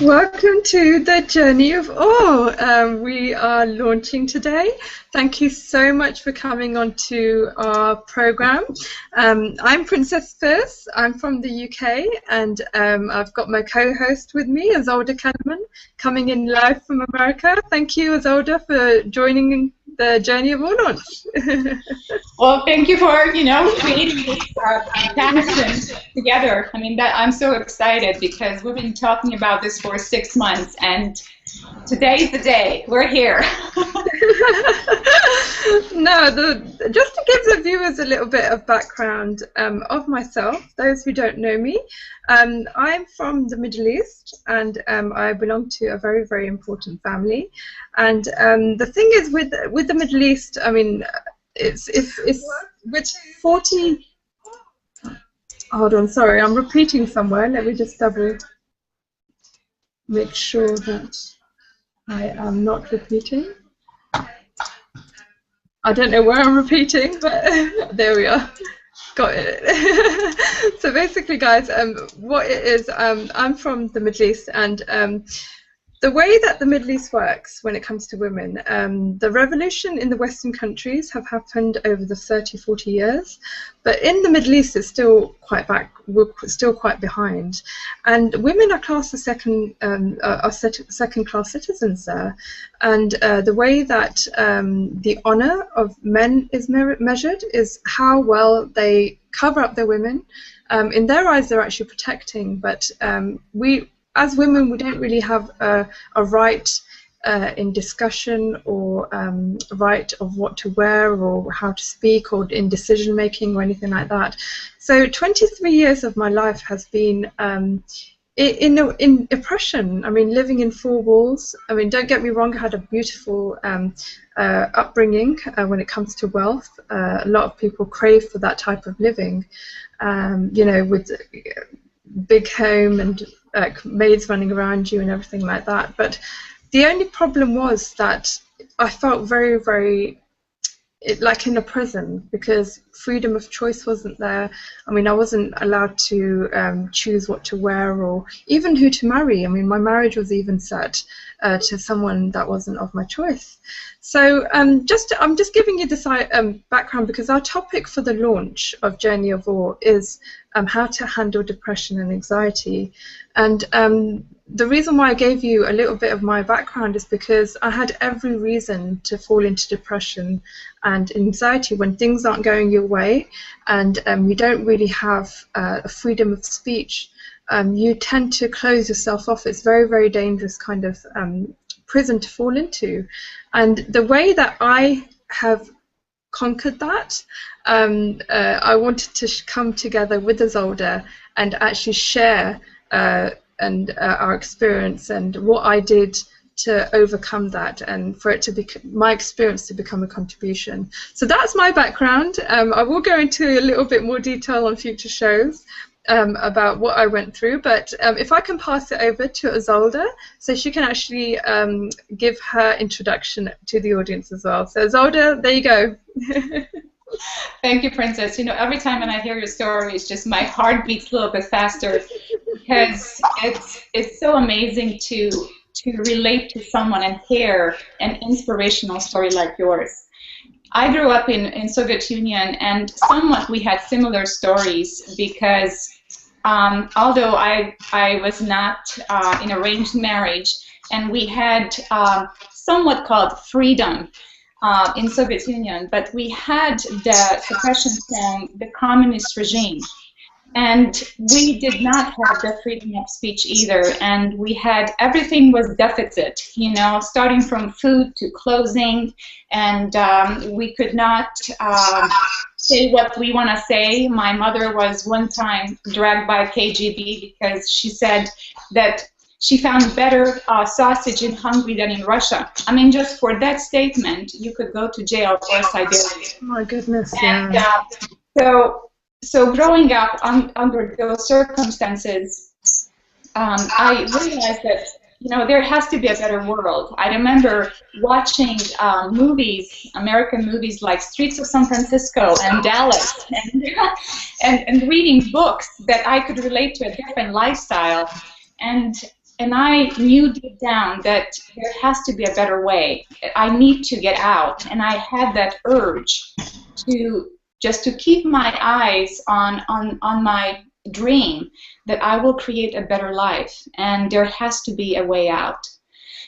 Welcome to the Journey of Awe. We are launching today. Thank you so much for coming on to our program. I'm Princess Fierce. I'm from the UK, and I've got my co-host with me, Isolde Kellerman, coming in live from America. Thank you, Isolde, for joining the Journey of Awe launch. Well, thank you for creating this passion together. I mean, that I'm so excited because we've been talking about this for 6 months, and today's the day. We're here. No, just to give the viewers a little bit of background of myself, those who don't know me, I'm from the Middle East, and I belong to a very, very important family. And the thing is, with the Middle East, I mean, it's with 40. Hold on, sorry, I'm repeating somewhere. Let me just make sure that I am not repeating. I don't know where I'm repeating, but there we are. Got it. So basically, guys, what it is, I'm from the Middle East, and the way that the Middle East works when it comes to women, the revolution in the Western countries have happened over the 30, 40 years, but in the Middle East it's still quite back, we're still quite behind. And women are classed as second-class citizens there. And the way that the honor of men is measured is how well they cover up their women. In their eyes, they're actually protecting, but as women, we don't really have a right in discussion or right of what to wear or how to speak or in decision making or anything like that. So 23 years of my life has been in oppression. I mean, living in four walls. I mean, don't get me wrong, I had a beautiful upbringing when it comes to wealth. A lot of people crave for that type of living, you know, with big home and maids running around you and everything like that. But the only problem was that I felt very, very like in a prison, because freedom of choice wasn't there. I mean, I wasn't allowed to choose what to wear or even who to marry. I mean, my marriage was even set to someone that wasn't of my choice. So I'm just giving you this background because our topic for the launch of Journey of Awe is how to handle depression and anxiety. And the reason why I gave you a little bit of my background is because I had every reason to fall into depression and anxiety when things aren't going your way, and you don't really have a freedom of speech. You tend to close yourself off. It's very, very dangerous kind of prison to fall into. And the way that I have conquered that, I wanted to come together with Isolde and actually share our experience and what I did to overcome that, and for it to be my experience to become a contribution. So that's my background. I will go into a little bit more detail on future shows about what I went through, but if I can pass it over to Isolde so she can actually give her introduction to the audience as well. So Isolde, there you go. Thank you, Princess. You know, every time when I hear your story, it's just my heart beats a little bit faster because it's so amazing to relate to someone and hear an inspirational story like yours. I grew up in Soviet Union, and somewhat we had similar stories because although I was not in arranged marriage, and we had somewhat called freedom in Soviet Union, but we had the suppression from the communist regime. And we did not have the freedom of speech either, and we had, everything was deficit, you know, starting from food to clothing, and we could not say what we want to say. My mother was one time dragged by KGB because she said that she found better sausage in Hungary than in Russia. I mean, just for that statement, you could go to jail for Siberia. Oh my goodness, and, yeah. So growing up under those circumstances, I realized that, you know, there has to be a better world. I remember watching movies, American movies like Streets of San Francisco and Dallas, and reading books that I could relate to a different lifestyle. And I knew deep down that there has to be a better way. I need to get out, and I had that urge to just to keep my eyes on my dream that I will create a better life, and there has to be a way out.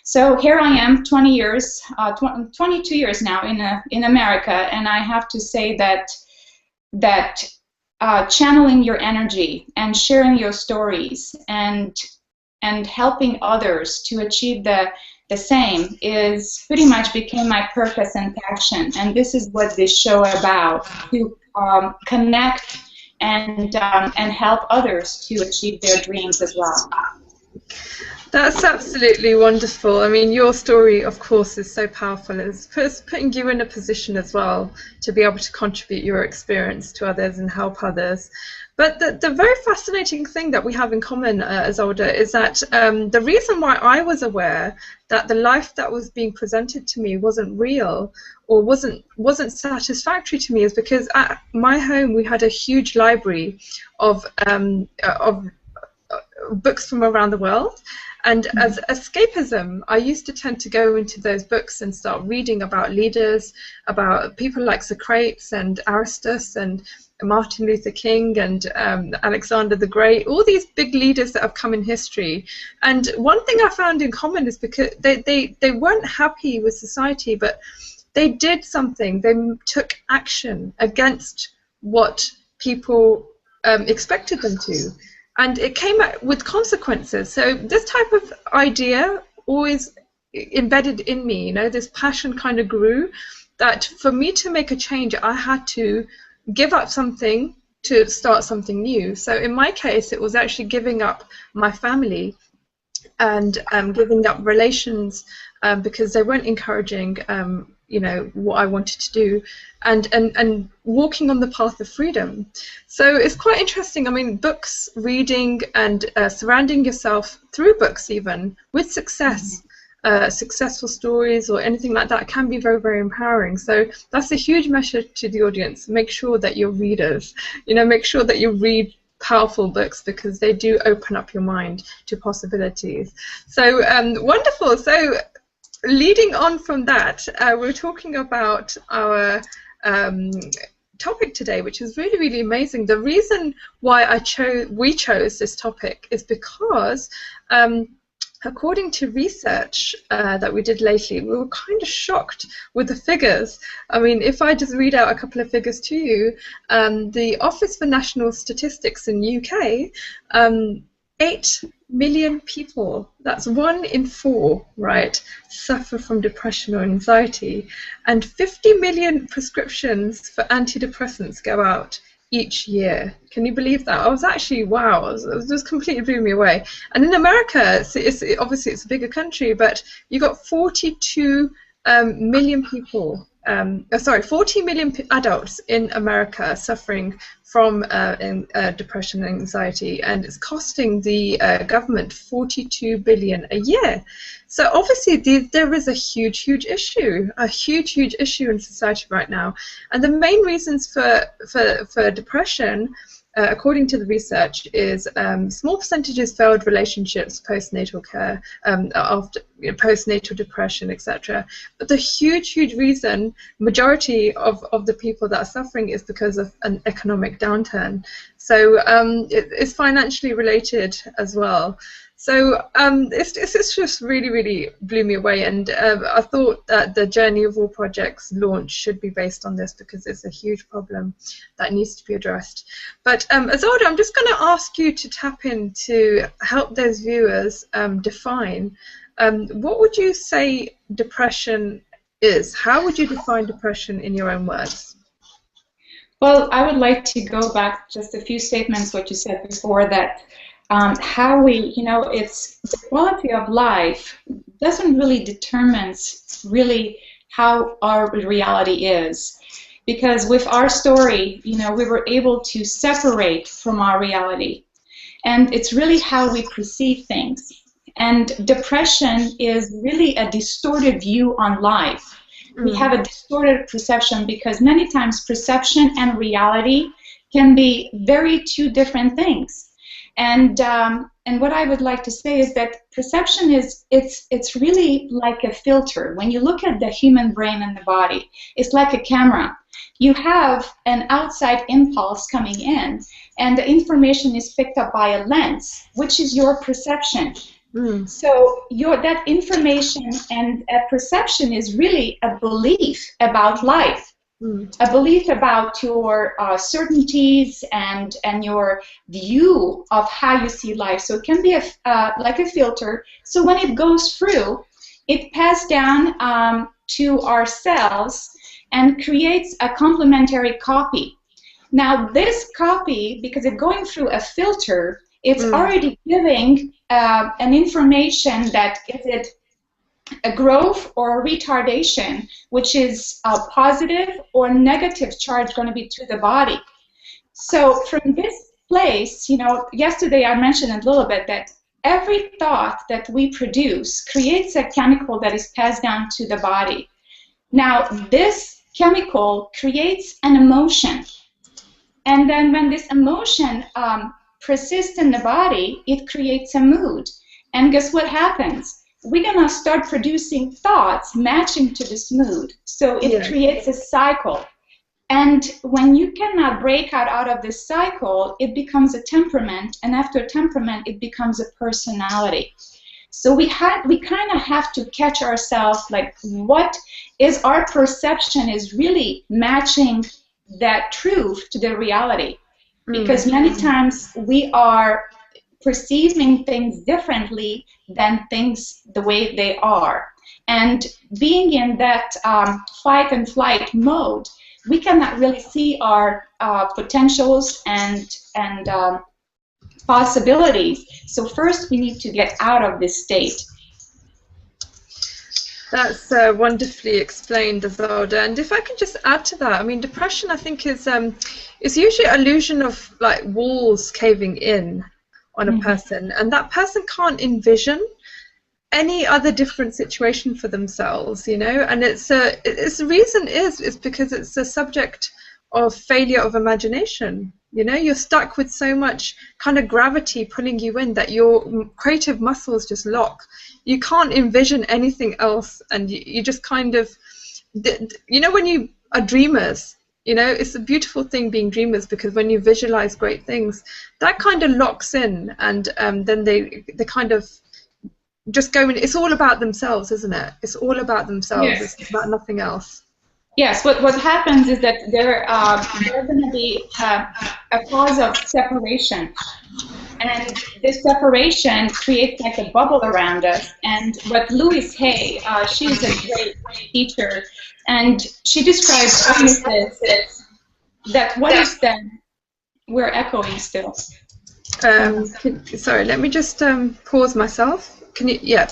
So here I am, 22 years now in America, and I have to say that channeling your energy and sharing your stories and helping others to achieve the same is pretty much became my purpose and passion. And this is what this show about, to connect and help others to achieve their dreams as well. That's absolutely wonderful. I mean, your story, of course, is so powerful. It's putting you in a position as well to be able to contribute your experience to others and help others. But the very fascinating thing that we have in common, Isolde, is that the reason why I was aware that the life that was being presented to me wasn't real or wasn't satisfactory to me is because at my home we had a huge library of books from around the world. And as escapism, I used to tend to go into those books and start reading about leaders, about people like Socrates and Aristos and Martin Luther King and Alexander the Great, all these big leaders that have come in history. And one thing I found in common is because they weren't happy with society, but they did something. They took action against what people expected them to. And it came out with consequences. So this type of idea always embedded in me, you know, this passion kind of grew that for me to make a change, I had to give up something to start something new. So in my case, it was actually giving up my family and giving up relations because they weren't encouraging you know, what I wanted to do, and walking on the path of freedom. So it's quite interesting. I mean, books, reading, and surrounding yourself through books even with success, successful stories or anything like that can be very, very empowering. So that's a huge message to the audience. Make sure that you're readers. You know, make sure that you read powerful books because they do open up your mind to possibilities. So wonderful. So leading on from that, we're talking about our topic today, which is really, really amazing. The reason why we chose this topic is because according to research that we did lately, we were kind of shocked with the figures. I mean, if I just read out a couple of figures to you, the Office for National Statistics in UK, 8 million people, that's 1 in 4, right, suffer from depression or anxiety, and 50 million prescriptions for antidepressants go out each year. Can you believe that? I was actually, wow, it just completely blew me away. And in America, obviously it's a bigger country, but you got 42 million people, 40 million adults in America suffering from depression and anxiety, and it's costing the government $42 billion a year. So obviously there is a huge issue in society right now, and the main reasons for depression, according to the research, is small percentages failed relationships, postnatal care, after postnatal depression, etc. But the huge reason, majority of the people that are suffering, is because of an economic downturn. So it's financially related as well. So it's just really blew me away, and I thought that the Journey of All Projects launch should be based on this because it's a huge problem that needs to be addressed. But Isolde, I'm just going to ask you to tap in to help those viewers define what would you say depression is? How would you define depression in your own words? Well, I would like to go back just a few statements what you said before, that how we, you know, it's the quality of life doesn't really determines really how our reality is. Because with our story, you know, we were able to separate from our reality. And it's really how we perceive things. And depression is really a distorted view on life. We have a distorted perception because many times perception and reality can be very two different things. And what I would like to say is that perception is it's really like a filter. When you look at the human brain and the body, it's like a camera. You have an outside impulse coming in, and the information is picked up by a lens, which is your perception. So that information and a perception is really a belief about life, a belief about your certainties and your view of how you see life. So it can be like a filter. So when it goes through, it passes down to our cells and creates a complementary copy. Now this copy, because it's going through a filter, it's already giving an information that is it a growth or a retardation, which is a positive or negative charge going to be to the body. So from this place, yesterday I mentioned a little bit that every thought that we produce creates a chemical that is passed down to the body. Now this chemical creates an emotion, and then when this emotion persists in the body, it creates a mood. And guess what happens? We're going to start producing thoughts matching to this mood. So it creates a cycle. And when you cannot break out of this cycle, it becomes a temperament. And after temperament, it becomes a personality. So we kind of have to catch ourselves, like, what is our perception is really matching that truth to the reality. Because many times we are perceiving things differently than things the way they are. And being in that fight and flight mode, we cannot really see our potentials and possibilities. So first we need to get out of this state. That's wonderfully explained, Azalda. And if I can just add to that, I mean, depression, I think, is usually an illusion of like walls caving in on a person, and that person can't envision any other different situation for themselves, And it's the reason is because it's a subject of failure of imagination. You're stuck with so much kind of gravity pulling you in that your creative muscles just lock. You can't envision anything else, and you just kind of, when you are dreamers, it's a beautiful thing being dreamers, because when you visualize great things, that kind of locks in, and then they kind of just go in. It's all about themselves, isn't it? It's all about themselves. Yes. It's about nothing else. Yes, what happens is that there's going to be a cause of separation. And this separation creates like a bubble around us. And what Louise Hay, she's a great teacher, and she describes illnesses that what is then, we're echoing still. Sorry, let me just pause myself. Can you, yeah.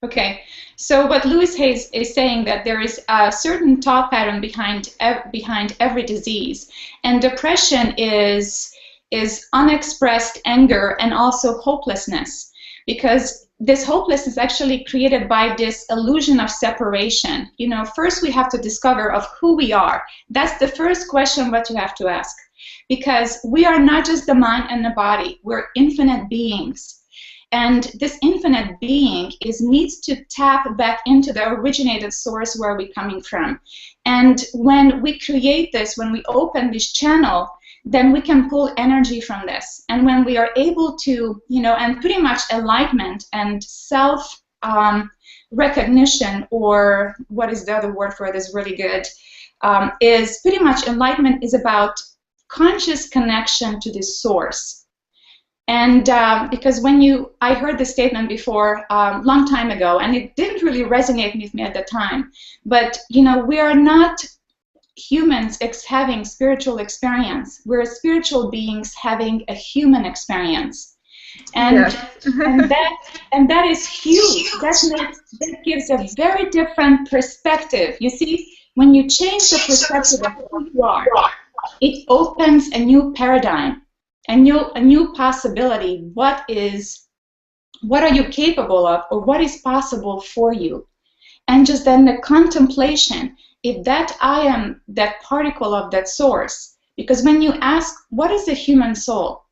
Okay, so what Louise Hay is saying that there is a certain thought pattern behind every disease, and depression is unexpressed anger and also hopelessness, because this hopelessness is actually created by this illusion of separation. First we have to discover of who we are. That's the first question what you have to ask, because we are not just the mind and the body, we're infinite beings. And this infinite being needs to tap back into the originated source where we're coming from. And when we create this, when we open this channel, then we can pull energy from this. And when we are able to, and pretty much enlightenment and self-recognition, or what is the other word for it is really good, is pretty much enlightenment is about conscious connection to this source. And because I heard this statement before a long time ago, and it didn't really resonate with me at the time, but we are not humans having spiritual experience. We're spiritual beings having a human experience. And, and that is huge. That gives a very different perspective. You see, when you change the perspective of who you are, it opens a new paradigm. A new possibility. What are you capable of, or what is possible for you? And just then the contemplation, if that I am that particle of that source, because when you ask, what is the human soul?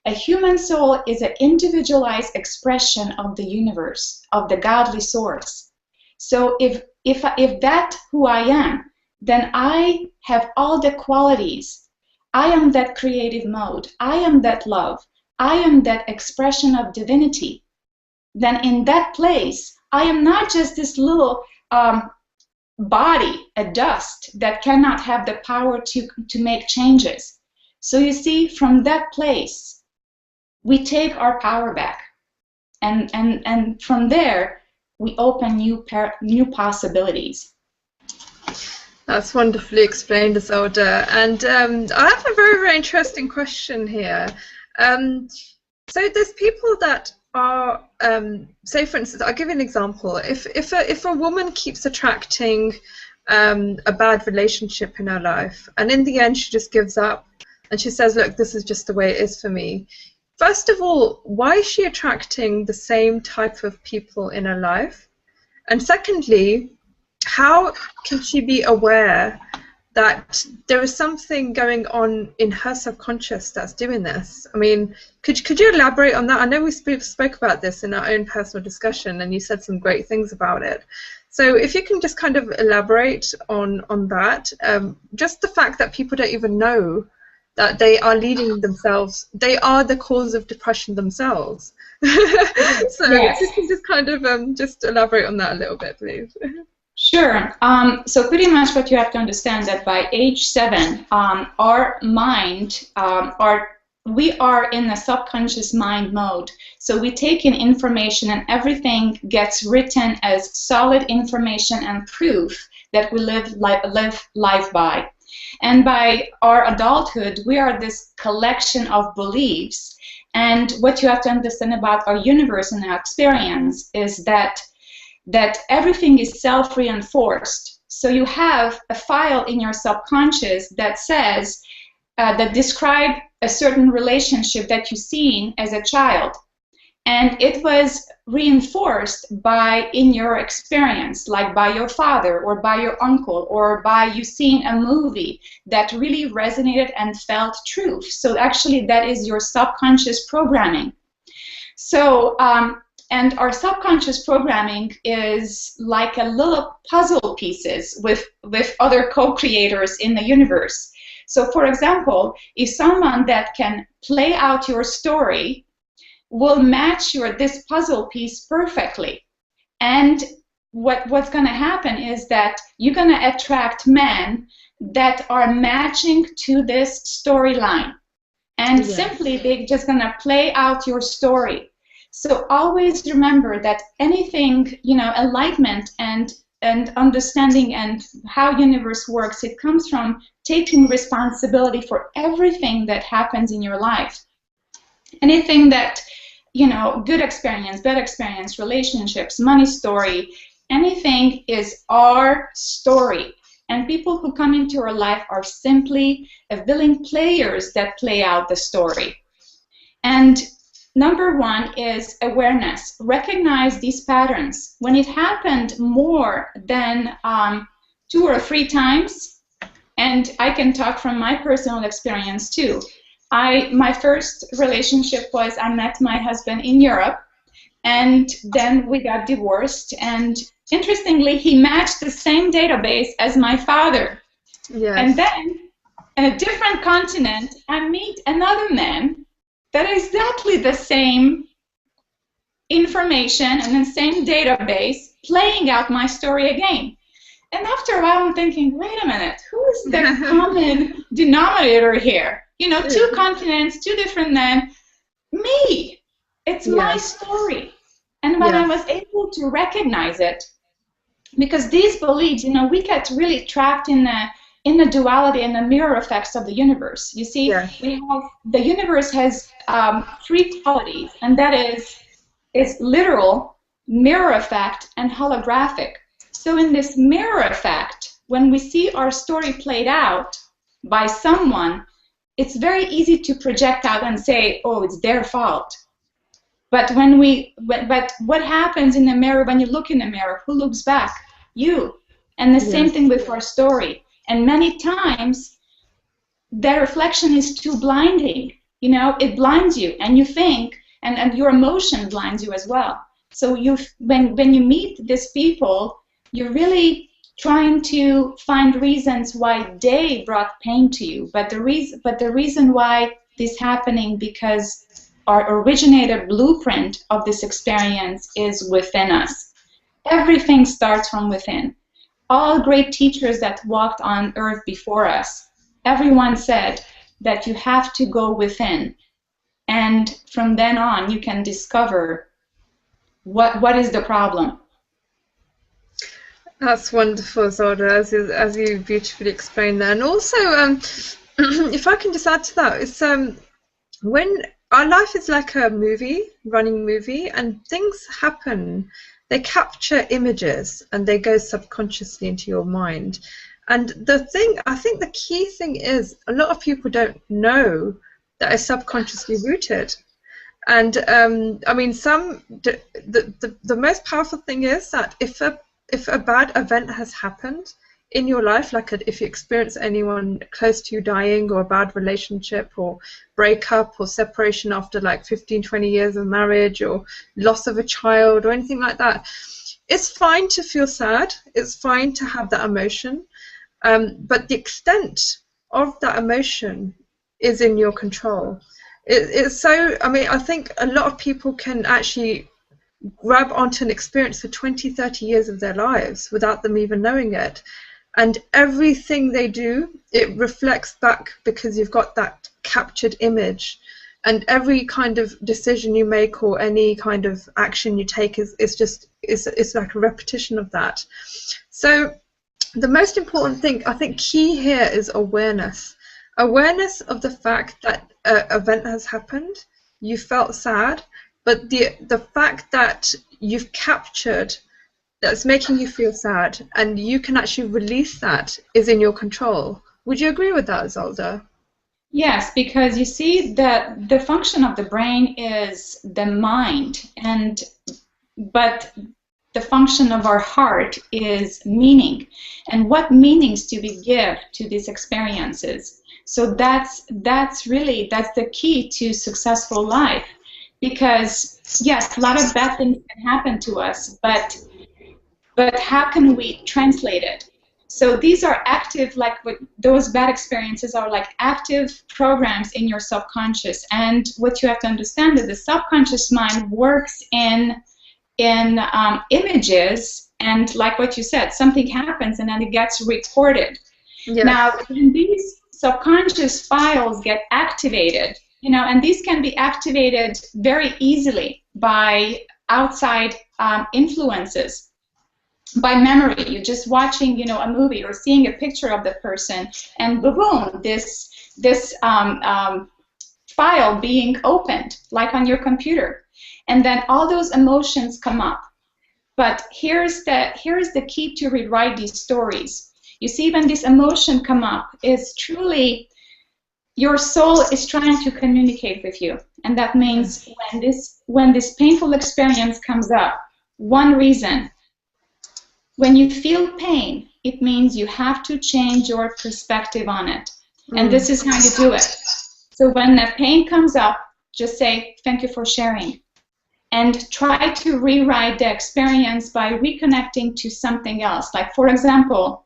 A human soul is an individualized expression of the universe, of the godly source. So if that who I am, then I have all the qualities. I am that creative mode. I am that love. I am that expression of divinity. Then in that place, I am not just this little body, a dust that cannot have the power to make changes. So you see, from that place, we take our power back, and from there we open new possibilities. That's wonderfully explained, Isolde. And I have a very, very interesting question here. So there's people that are, say for instance, I'll give you an example. If a woman keeps attracting a bad relationship in her life, and in the end she just gives up, and she says, look, this is just the way it is for me. First of all, why is she attracting the same type of people in her life? And secondly, how can she be aware that there is something going on in her subconscious that's doing this? I mean, could you elaborate on that? I know we spoke about this in our own personal discussion, and you said some great things about it. So if you can just kind of elaborate on that, just the fact that people don't even know that they are leading themselves, they are the cause of depression themselves. So yes. If you can just kind of just elaborate on that a little bit, please. Sure. So pretty much what you have to understand that by age 7, our mind, we are in a subconscious mind mode. So we take in information, and everything gets written as solid information and proof that we live life by. And by our adulthood, we are this collection of beliefs. And what you have to understand about our universe and our experience is that everything is self-reinforced. So you have a file in your subconscious that says, that describe a certain relationship that you've seen as a child. And it was reinforced in your experience, like by your father or by your uncle, or by you seeing a movie that really resonated and felt true. So actually that is your subconscious programming. So, and our subconscious programming is like a little puzzle pieces with other co-creators in the universe. So for example, if someone that can play out your story will match this puzzle piece perfectly. And what's going to happen is that you're going to attract men that are matching to this storyline. And yes, simply they're just going to play out your story. So always remember that anything, enlightenment and understanding and how universe works, it comes from taking responsibility for everything that happens in your life. Anything that, good experience, bad experience, relationships, money story, anything is our story. And people who come into our life are simply willing players that play out the story. And number 1 is awareness. Recognize these patterns. When it happened more than 2 or 3 times, and I can talk from my personal experience too. My first relationship was I met my husband in Europe, and then we got divorced, and interestingly, he matched the same database as my father. Yes. And then, in a different continent, I meet another man that is exactly the same information and the same database playing out my story again. And after a while, I'm thinking, wait a minute, who is the common denominator here? 2 continents, 2 different men. Me. It's my story. And when I was able to recognize it, because these beliefs, we get really trapped in the duality and the mirror effects of the universe. You see, the universe has 3 qualities, and that is literal, mirror effect, and holographic. So in this mirror effect, when we see our story played out by someone, it's very easy to project out and say, oh, it's their fault. But what happens in the mirror when you look in the mirror? Who looks back? You. And the same thing with our story. And many times, the reflection is too blinding. You know, it blinds you, and you think, and your emotion blinds you as well. So when you meet these people, you're really trying to find reasons why they brought pain to you. But the reason why this is happening, because our originator blueprint of this experience is within us. Everything starts from within. All great teachers that walked on earth before us, everyone said that you have to go within. And from then on, you can discover what is the problem. That's wonderful, Zolda, as you beautifully explained there. And also, if I can just add to that, it's when our life is like a running movie, and things happen, they capture images and they go subconsciously into your mind. And I think the key thing is, a lot of people don't know that is subconsciously rooted. And I mean, the most powerful thing is that if a bad event has happened in your life, like if you experience anyone close to you dying, or a bad relationship, or breakup, or separation after like 15, 20 years of marriage, or loss of a child, or anything like that, it's fine to feel sad. It's fine to have that emotion. But the extent of that emotion is in your control. It's so, I mean, I think a lot of people can actually grab onto an experience for 20, 30 years of their lives without them even knowing it. And everything they do, it reflects back, because you've got that captured image. And every kind of decision you make, or any kind of action you take, is like a repetition of that. So the most important thing, I think, key here is awareness. Awareness of the fact that an event has happened, you felt sad, but the fact that you've captured that's making you feel sad, and you can actually release that, is in your control. Would you agree with that, Zolda? Yes, because you see that the function of the brain is the mind, but the function of our heart is meaning. And what meanings do we give to these experiences? So that's the key to successful life. Because yes, a lot of bad things can happen to us, but how can we translate it? So these are active, like those bad experiences are like active programs in your subconscious. And what you have to understand is the subconscious mind works in images, and like what you said, something happens and then it gets recorded. Yes. Now, when these subconscious files get activated, you know, and these can be activated very easily by outside influences. By memory, you're just watching, you know, a movie or seeing a picture of the person, and boom, this file being opened, like on your computer, and then all those emotions come up. But here's the key to rewrite these stories. You see, when this emotion come up, is truly your soul is trying to communicate with you, and that means when this painful experience comes up, one reason. When you feel pain, it means you have to change your perspective on it. And this is how you do it. So when the pain comes up, just say, thank you for sharing. And try to rewrite the experience by reconnecting to something else. Like, for example,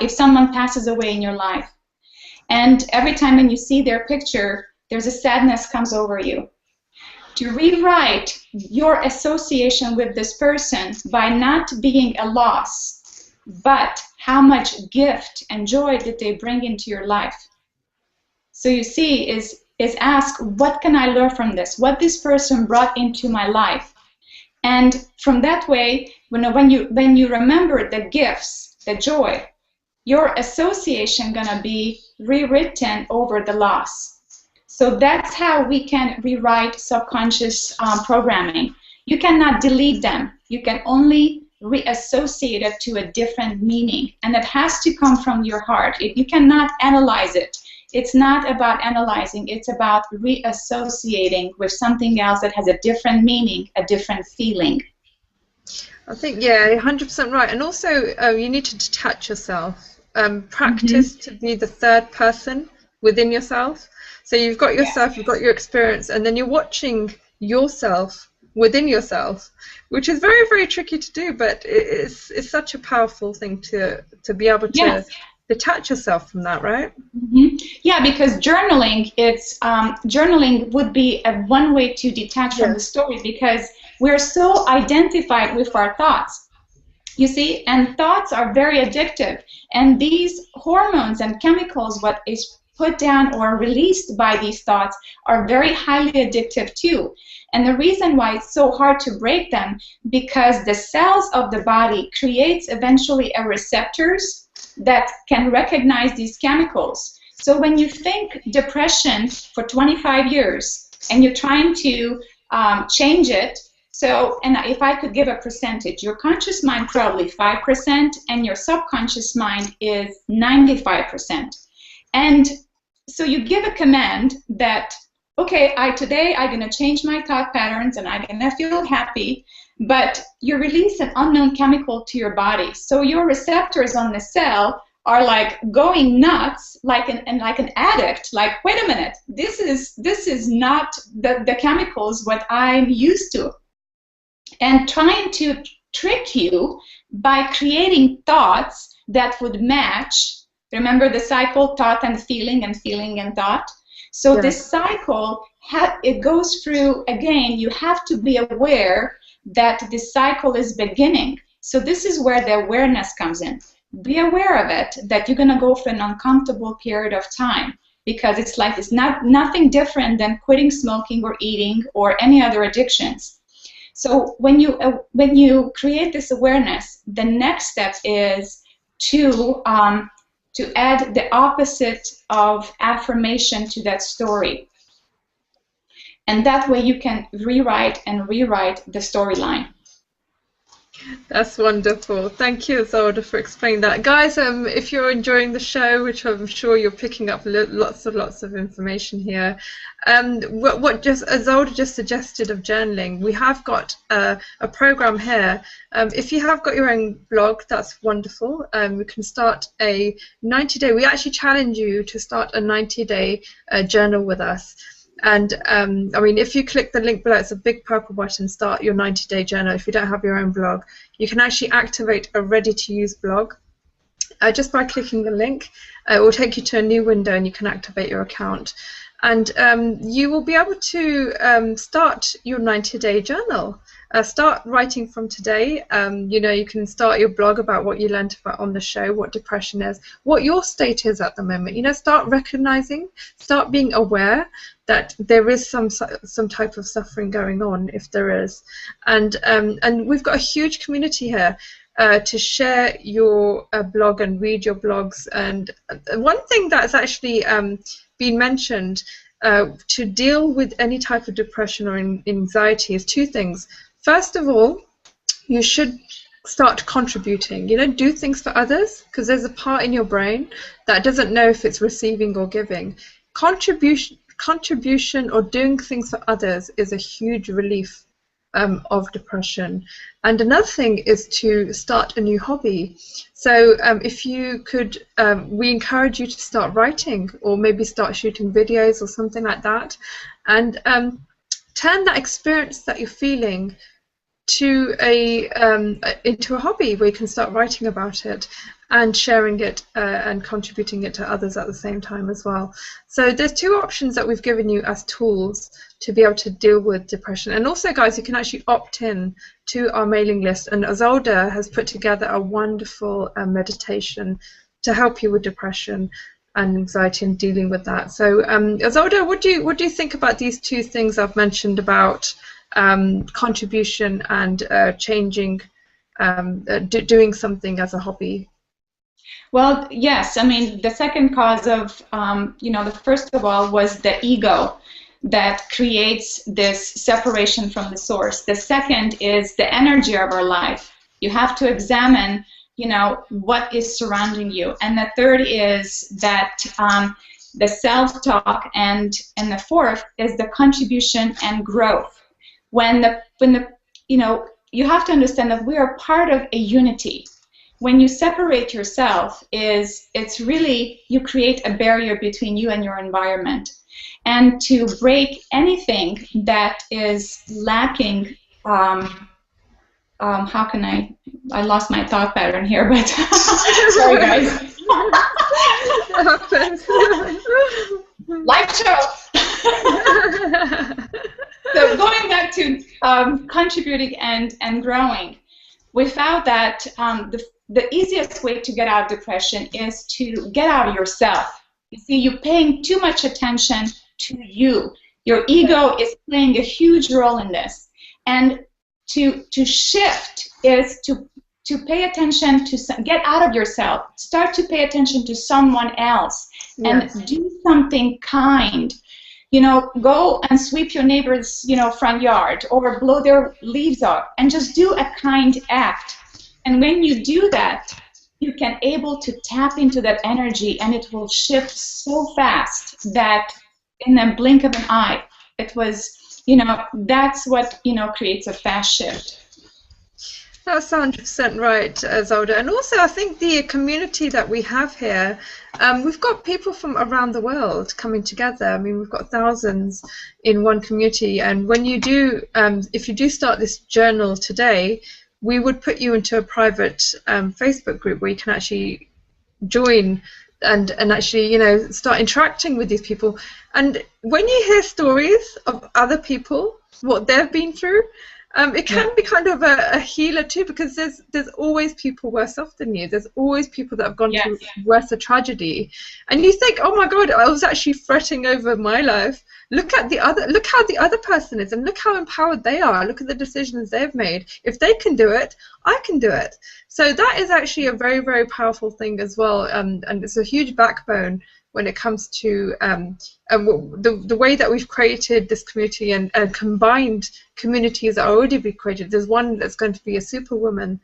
if someone passes away in your life, and every time when you see their picture, there's a sadness comes over you. To rewrite your association with this person by not being a loss, but how much gift and joy did they bring into your life. So you see, is ask, what can I learn from this? What this person brought into my life? And from that way, when you remember the gifts, the joy, your association gonna be rewritten over the loss. So that's how we can rewrite subconscious programming. You cannot delete them. You can only reassociate it to a different meaning. And it has to come from your heart. You cannot analyze it. It's not about analyzing. It's about reassociating with something else that has a different meaning, a different feeling. I think, yeah, 100% right. And also, you need to detach yourself. Practice to be the third person within yourself. So you've got Yeah. yourself, you've got your experience, and then you're watching yourself within yourself, which is very, very tricky to do, but it's such a powerful thing to be able to Yes. detach yourself from that, right? Yeah, because journaling would be one way to detach from the Yes. story, because we're so identified with our thoughts. You see, and thoughts are very addictive. And these hormones and chemicals, what is put down or released by these thoughts, are very highly addictive too. And the reason why it's so hard to break them, because the cells of the body creates eventually a receptors that can recognize these chemicals. So when you think depression for 25 years and you're trying to change it, so, and if I could give a percentage, your conscious mind probably 5%, and your subconscious mind is 95%. And so you give a command that, okay, today I'm going to change my thought patterns and I'm going to feel happy, but you release an unknown chemical to your body. So your receptors on the cell are like going nuts, like an addict. Like, wait a minute, this is not the chemicals what I'm used to. And trying to trick you by creating thoughts that would match. Remember the cycle, thought and feeling and thought? So Yeah. this cycle, it goes through, again, you have to be aware that this cycle is beginning. So this is where the awareness comes in. Be aware of it, that you're going to go for an uncomfortable period of time, because it's nothing different than quitting smoking or eating or any other addictions. So when you create this awareness, the next step is to add the opposite of affirmation to that story. And that way you can rewrite the storyline. That's wonderful. Thank you, Isolde, for explaining that. Guys, if you're enjoying the show, which I'm sure you're picking up lots of information here, what just Isolde just suggested of journaling, we have got a program here. If you have got your own blog, that's wonderful. We can start a 90-day. We actually challenge you to start a 90-day journal with us. And I mean, if you click the link below, it's a big purple button, start your 90-day journal. If you don't have your own blog, you can actually activate a ready-to-use blog just by clicking the link. It will take you to a new window and you can activate your account. And you will be able to start your 90-day journal. Start writing from today. You know, you can start your blog about what you learned about on the show, what depression is, what your state is at the moment. You know, start recognizing, start being aware that there is some type of suffering going on, if there is. And we've got a huge community here to share your blog and read your blogs. And one thing that's actually been mentioned to deal with any type of depression or anxiety is two things. First of all, you should start contributing. You know, do things for others, because there's a part in your brain that doesn't know if it's receiving or giving. Contribution or doing things for others is a huge relief of depression. And another thing is to start a new hobby. So if you could, we encourage you to start writing, or maybe start shooting videos or something like that, and turn that experience that you're feeling to into a hobby where you can start writing about it and sharing it and contributing it to others at the same time as well. So there's two options that we've given you as tools to be able to deal with depression. And also, guys, you can actually opt in to our mailing list, and Isolde has put together a wonderful meditation to help you with depression and anxiety and dealing with that. So Isolde, what do you think about these two things I've mentioned about contribution and changing, doing something as a hobby? Well, yes. I mean, the second cause of, you know, the first of all was the ego that creates this separation from the source. The second is the energy of our life. You have to examine, you know, what is surrounding you. And the third is that the self-talk, and the fourth is the contribution and growth. When the you know, you have to understand that we are part of a unity. When you separate yourself, it's really, you create a barrier between you and your environment. and to break anything that is lacking. How can I lost my thought pattern here, but sorry guys. Live show. So going back to contributing and growing, we found that the easiest way to get out of depression is to get out of yourself. You see, you're paying too much attention to you. Your ego is playing a huge role in this. And to shift is to pay attention to, get out of yourself, start to pay attention to someone else, yes, and do something kind. You know, go and sweep your neighbor's, front yard, or blow their leaves off, and just do a kind act. And when you do that, you can able to tap into that energy, and it will shift so fast that in a blink of an eye, it was, that's what, creates a fast shift. That's 100% right, Zolda. And also, I think the community that we have here, we've got people from around the world coming together. I mean, we've got thousands in one community. And when you do, if you do start this journal today, we would put you into a private Facebook group where you can actually join and actually, start interacting with these people. And when you hear stories of other people, what they've been through, it can be kind of a healer too, because there's always people worse off than you. There's always people that have gone through worse tragedy, and you think, oh my God, I was actually fretting over my life. Look how the other person is, and look how empowered they are. Look at the decisions they've made. If they can do it, I can do it. So that is actually a very, very powerful thing as well, and it's a huge backbone when it comes to the way that we've created this community and combined communities that are already being created. There's one that's going to be a superwoman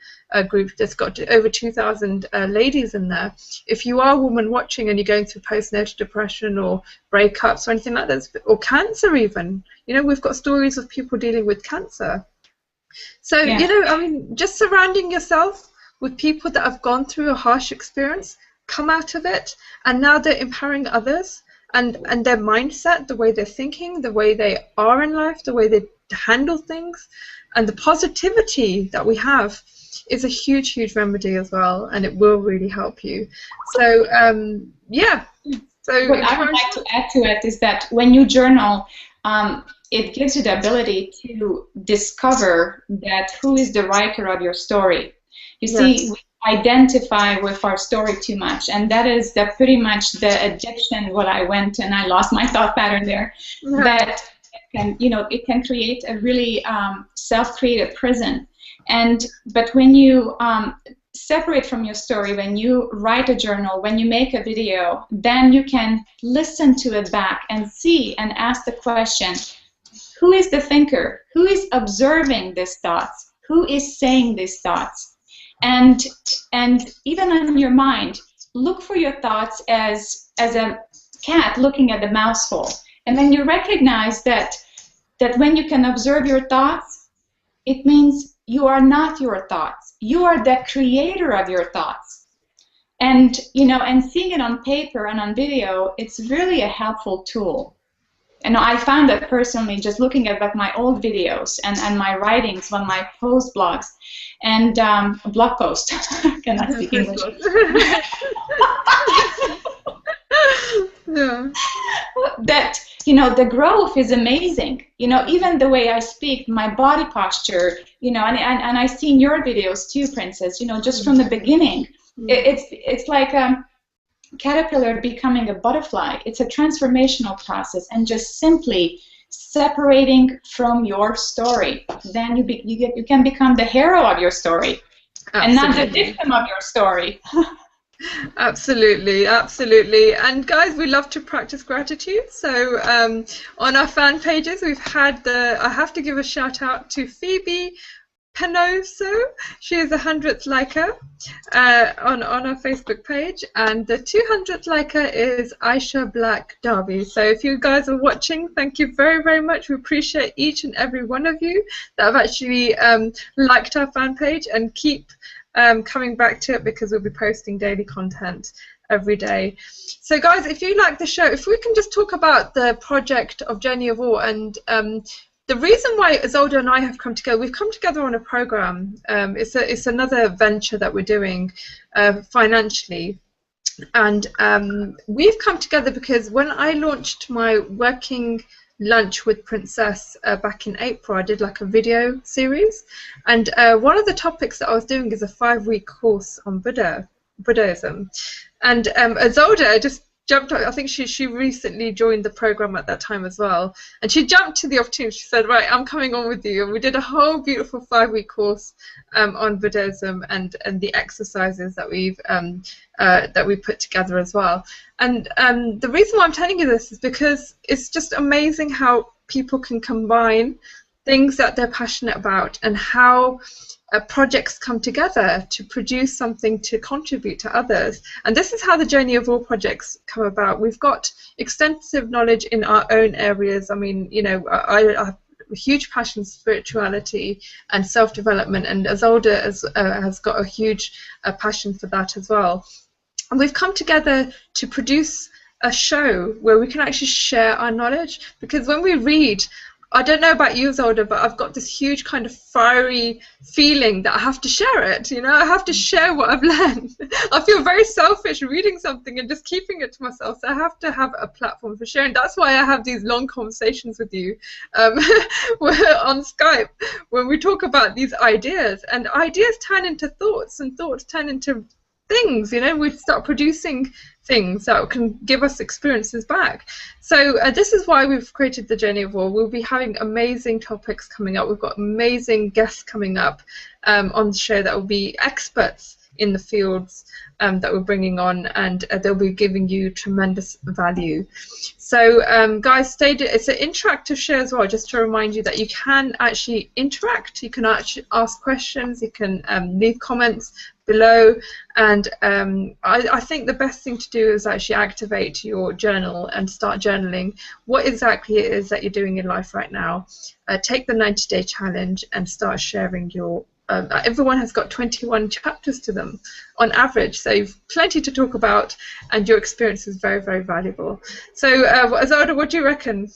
group that's got over 2,000 ladies in there. If you are a woman watching and you're going through postnatal depression or breakups or anything like that, or cancer even, we've got stories of people dealing with cancer. So, I mean, just surrounding yourself with people that have gone through a harsh experience, come out of it, and now they're empowering others, and their mindset, the way they're thinking, the way they are in life, the way they handle things, and the positivity that we have is a huge, huge remedy as well, and it will really help you. So So what I would like to add to it is that when you journal, it gives you the ability to discover that who is the writer of your story. You see, we identify with our story too much, and that is pretty much the addiction what I went, and I lost my thought pattern there. That can, it can create a really self-created prison. But when you separate from your story, when you write a journal, when you make a video, then you can listen to it back and see and ask the question, who is the thinker? Who is observing these thoughts? Who is saying these thoughts? And even in your mind, look for your thoughts as a cat looking at the mouse hole. And then you recognize that when you can observe your thoughts, it means you are not your thoughts. You are the creator of your thoughts. And and seeing it on paper and on video, it's really a helpful tool. And I found that personally, just looking at my old videos and my writings on my post blogs and blog post. Cannot speak English. That the growth is amazing. Even the way I speak, my body posture. And I see in your videos too, Princess. Just from the beginning, it's like caterpillar becoming a butterfly. It's a transformational process, and just simply separating from your story, then you can become the hero of your story. Absolutely. And not the victim of your story. Absolutely, absolutely. And guys, we love to practice gratitude. So on our fan pages, we've had I have to give a shout out to Phoebe Penoso. She is the 100th liker on our Facebook page, and the 200th liker is Aisha Black Darby. So if you guys are watching, thank you very, very much. We appreciate each and every one of you that have actually liked our fan page, and keep coming back to it, because we'll be posting daily content. every day. So guys, if you like the show, if we can just talk about the project of Journey of War, and the reason why Isolde and I have come together, we've come together on a program. It's another venture that we're doing financially. And we've come together because when I launched my working lunch with Princess back in April, I did like a video series, and one of the topics that I was doing is a 5-week course on Buddhism, and Isolde just jumped up. I think she recently joined the program at that time as well, and she jumped to the opportunity. She said, right, I'm coming on with you, and we did a whole beautiful 5-week course on Buddhism and the exercises that we put together as well. And the reason why I'm telling you this is because it's just amazing how people can combine things that they're passionate about and how projects come together to produce something to contribute to others. And this is how the Journey of War projects come about. We've got extensive knowledge in our own areas. I mean, you know, I have a huge passion for spirituality and self-development, and Isolde has got a huge passion for that as well. And we've come together to produce a show where we can actually share our knowledge, because when we read, I don't know about you, Isolde, but I've got this huge kind of fiery feeling that I have to share it, you know, I have to share what I've learned. I feel very selfish reading something and just keeping it to myself, so I have to have a platform for sharing. That's why I have these long conversations with you on Skype when we talk about these ideas, and ideas turn into thoughts, and thoughts turn into things, you know, we start producing things that can give us experiences back. So this is why we've created the Journey of War. We'll be having amazing topics coming up. We've got amazing guests coming up on the show that will be experts in the fields that we're bringing on, and they'll be giving you tremendous value. So guys, it's an interactive show as well, just to remind you that you can actually interact, you can actually ask questions, you can leave comments below, and I think the best thing to do is actually activate your journal and start journaling what exactly it is that you're doing in life right now. Take the 90-day challenge and start sharing your everyone has got 21 chapters to them on average, so you've plenty to talk about, and your experience is very, very valuable. So Isolde, what do you reckon?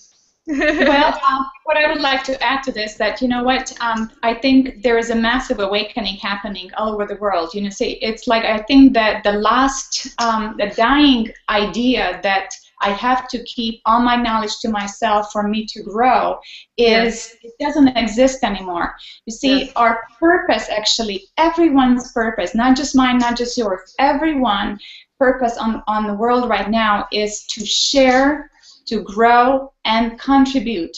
Well, what I would like to add to this, that, you know what, I think there is a massive awakening happening all over the world. You know, see, it's like, I think that the last, the dying idea that I have to keep all my knowledge to myself for me to grow is, it doesn't exist anymore. You see, our purpose, actually, everyone's purpose, not just mine, not just yours, everyone's purpose on the world right now is to share, to grow, and contribute.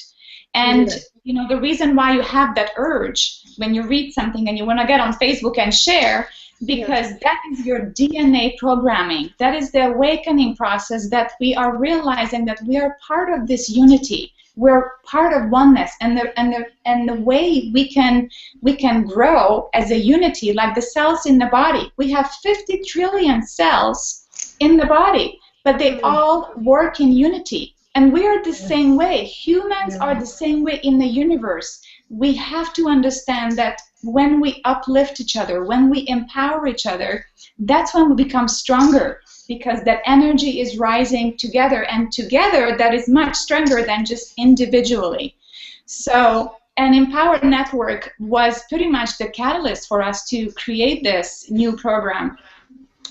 And you know, the reason why you have that urge when you read something and you want to get on Facebook and share, because that is your DNA programming. That is the awakening process, that we are realizing that we are part of this unity. We're part of oneness, and the way we can grow as a unity, like the cells in the body. We have 50 trillion cells in the body, but they all work in unity. And we are the same way. Humans are the same way in the universe. We have to understand that when we uplift each other, when we empower each other, that's when we become stronger, because that energy is rising together, and together that is much stronger than just individually. So an Empower Network was pretty much the catalyst for us to create this new program.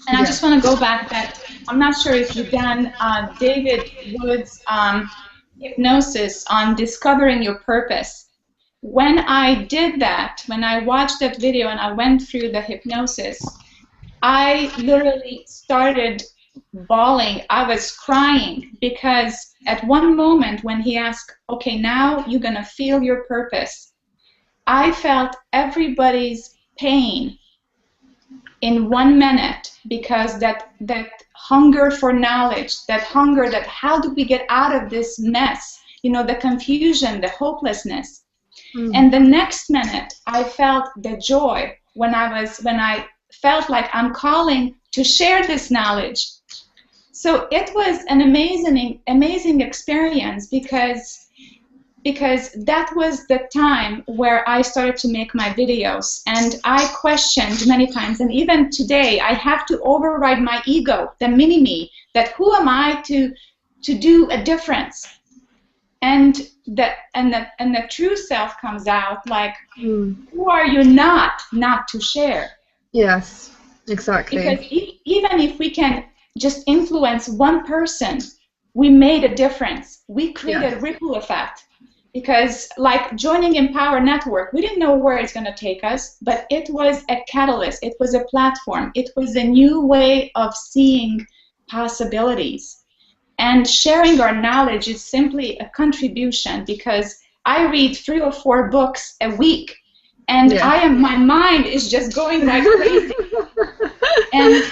And I just want to go back that I'm not sure if you've done David Wood's hypnosis on discovering your purpose. When I did that, when I watched that video and I went through the hypnosis, I literally started bawling. I was crying, because at one moment when he asked, okay, now you're going to feel your purpose, I felt everybody's pain in 1 minute, because that hunger for knowledge, that hunger, that how do we get out of this mess, you know, the confusion, the hopelessness. And the next minute I felt the joy when I felt like I'm calling to share this knowledge. So it was an amazing experience, because because that was the time where I started to make my videos, and I questioned many times, and even today I have to override my ego, the mini-me, that who am I to do a difference? And the true self comes out, like, who are you not to share? Yes, exactly. Because even if we can just influence one person, we made a difference. We created a ripple effect. Because, like, joining Empower Network, we didn't know where it's going to take us, but it was a catalyst. It was a platform. It was a new way of seeing possibilities. And sharing our knowledge is simply a contribution, because I read 3 or 4 books a week, and my mind is just going like crazy. and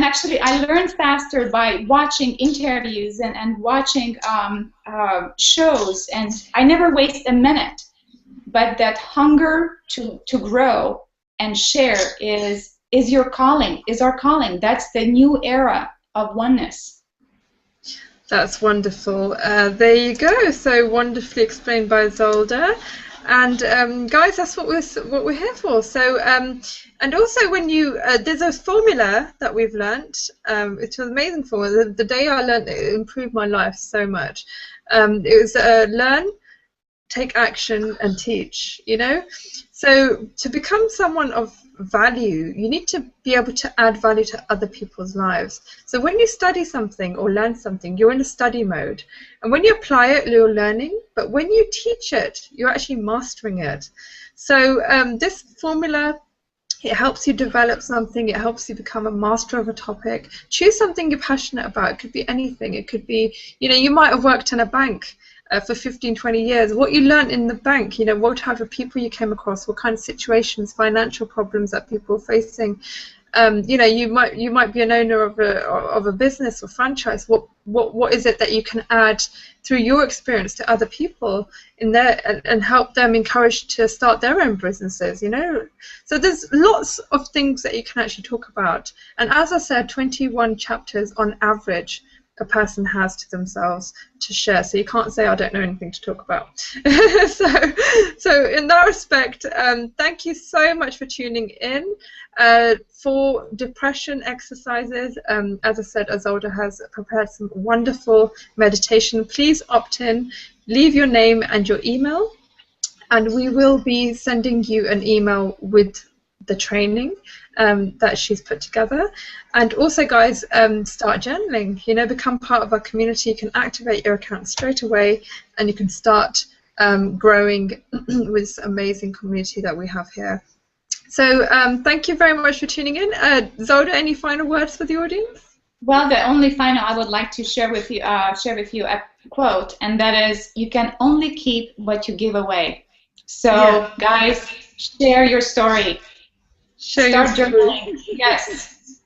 actually I learn faster by watching interviews and watching shows, and I never waste a minute. But that hunger to grow and share is your calling, is our calling. That's the new era of oneness. That's wonderful. There you go. So wonderfully explained by Zolda. And guys, that's what we're here for. So and also, when you there's a formula that we've learnt. It's an amazing formula. The day I learned it improved my life so much. It was learn, take action, and teach. You know, so to become someone of value, you need to be able to add value to other people's lives. So when you study something or learn something, you're in a study mode, and when you apply it, you're learning, but when you teach it, you're actually mastering it. So this formula, it helps you develop something, it helps you become a master of a topic. Choose something you're passionate about. It could be anything. It could be, you know, you might have worked in a bank for 15, 20 years. What you learned in the bank, you know, what type of people you came across, what kind of situations, financial problems that people are facing. You know, you might be an owner of a business or franchise. What is it that you can add through your experience to other people in there, and help them encourage to start their own businesses, you know? So there's lots of things that you can actually talk about. And as I said, 21 chapters on average a person has to themselves to share, so you can't say I don't know anything to talk about. so in that respect, thank you so much for tuning in. For depression exercises, as I said, Azolda has prepared some wonderful meditation. Please opt in, leave your name and your email, and we will be sending you an email with the training that she's put together. And also, guys, start journaling. You know, become part of our community. You can activate your account straight away, and you can start growing with this amazing community that we have here. So thank you very much for tuning in. Zolda, any final words for the audience? Well, the only final I would like to share with you a quote, and that is, you can only keep what you give away. So guys, share your story. Start journaling. Yes.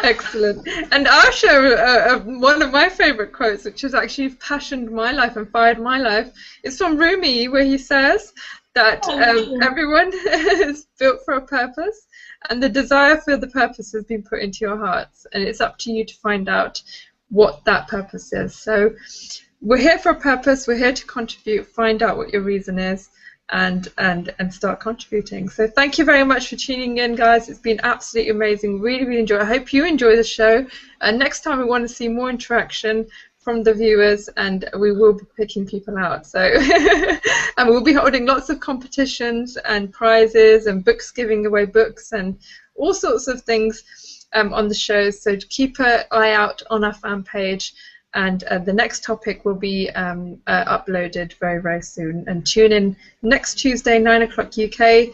Excellent. And I'll share one of my favorite quotes, which has actually passioned my life and fired my life. It's from Rumi, where he says that everyone is built for a purpose, and the desire for the purpose has been put into your hearts, and it's up to you to find out what that purpose is. So we're here for a purpose. We're here to contribute. Find out what your reason is, and start contributing. So thank you very much for tuning in, guys. It's been absolutely amazing. Really enjoyed it. I hope you enjoy the show. Next time we want to see more interaction from the viewers, and we will be picking people out. So and we'll be holding lots of competitions and prizes and books, giving away books and all sorts of things on the show. So keep an eye out on our fan page. And the next topic will be uploaded very soon. And tune in next Tuesday, 9 o'clock UK,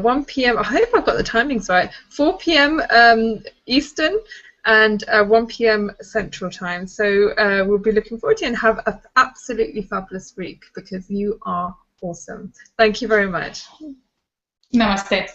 1 p.m. I hope I've got the timings right. 4 p.m. Eastern and 1 p.m. Central Time. So we'll be looking forward to it, and have an absolutely fabulous week, because you are awesome. Thank you very much. Namaste.